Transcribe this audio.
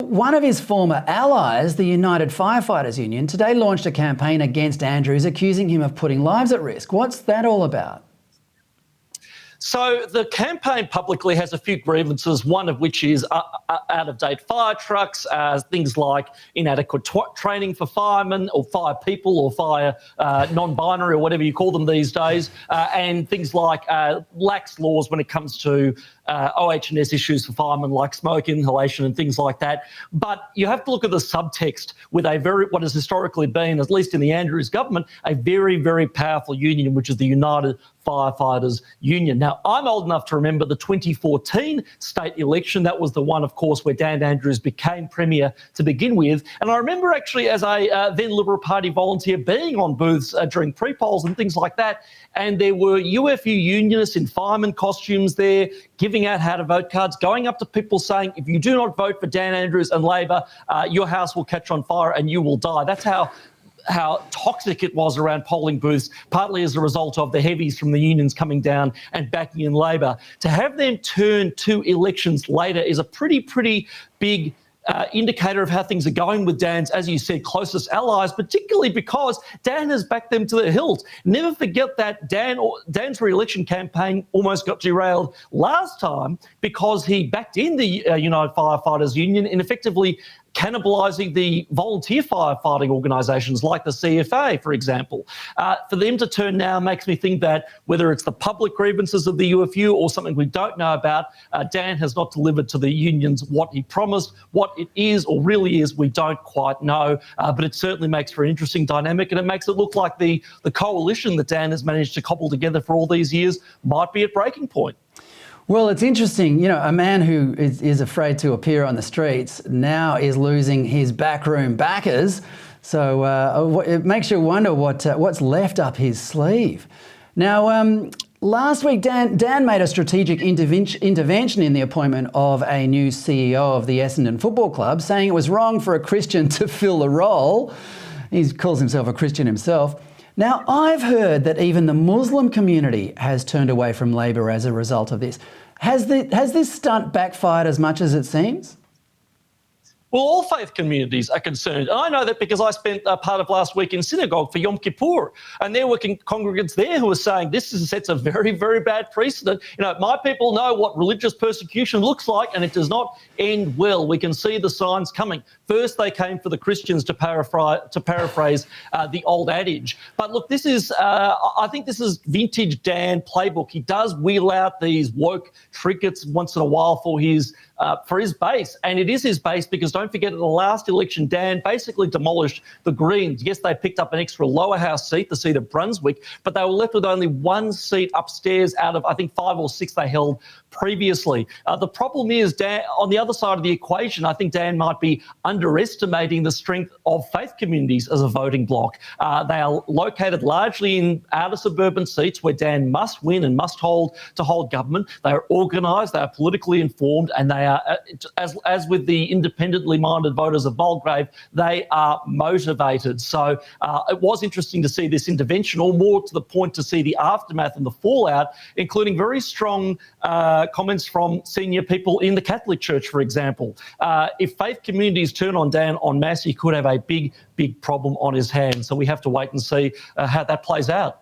one of his former allies, the United Firefighters Union, today launched a campaign against Andrews, accusing him of putting lives at risk. What's that all about? So the campaign publicly has a few grievances, one of which is out-of-date fire trucks, things like inadequate training for firemen or fire people or fire non-binary or whatever you call them these days, and things like lax laws when it comes to OH&S issues for firemen like smoke inhalation and things like that. But you have to look at the subtext with what has historically been, at least in the Andrews government, a very, very powerful union, which is the United Firefighters Union. Now, I'm old enough to remember the 2014 state election. That was the one, of course, where Dan Andrews became Premier to begin with. And I remember actually as a then Liberal Party volunteer being on booths during pre-polls and things like that. And there were UFU unionists in fireman costumes there giving out how to vote cards, going up to people saying, if you do not vote for Dan Andrews and Labor, your house will catch on fire and you will die. That's how toxic it was around polling booths, partly as a result of the heavies from the unions coming down and backing in Labor. To have them turn 2 elections later is a pretty big indicator of how things are going with Dan's, as you said, closest allies, particularly because Dan has backed them to the hilt. Never forget that Dan's re-election campaign almost got derailed last time because he backed in the United Firefighters Union and effectively cannibalising the volunteer firefighting organisations like the CFA, for example. For them to turn now makes me think that whether it's the public grievances of the UFU or something we don't know about, Dan has not delivered to the unions what he promised. What it is or really is, we don't quite know, but it certainly makes for an interesting dynamic, and it makes it look like the coalition that Dan has managed to cobble together for all these years might be at breaking point. Well, it's interesting, a man who is afraid to appear on the streets now is losing his backroom backers. So it makes you wonder what's left up his sleeve. Now, last week, Dan made a strategic intervention in the appointment of a new CEO of the Essendon Football Club, saying it was wrong for a Christian to fill the role. He calls himself a Christian himself. Now, I've heard that even the Muslim community has turned away from Labor as a result of this. Has this stunt backfired as much as it seems? Well, all faith communities are concerned. And I know that because I spent part of last week in synagogue for Yom Kippur, and there were congregants there who were saying this sets a very, very bad precedent. My people know what religious persecution looks like, and it does not end well. We can see the signs coming. First, they came for the Christians, to paraphrase the old adage. But look, I think this is vintage Dan playbook. He does wheel out these woke trinkets once in a while for his base, and it is his base because don't forget, at the last election, Dan basically demolished the Greens. Yes, they picked up an extra lower house seat, the seat of Brunswick, but they were left with only 1 seat upstairs out of, I think, 5 or 6 they held previously. The problem is, Dan, on the other side of the equation, I think Dan might be underestimating the strength of faith communities as a voting bloc. They are located largely in outer suburban seats where Dan must win and must hold government. They are organised, they are politically informed, and they are, as with the independently minded voters of Mulgrave, they are motivated. So it was interesting to see this intervention, or more to the point to see the aftermath and the fallout, including very strong comments from senior people in the Catholic Church, for example. If faith communities turn on Dan en masse, he could have a big problem on his hands. So we have to wait and see how that plays out.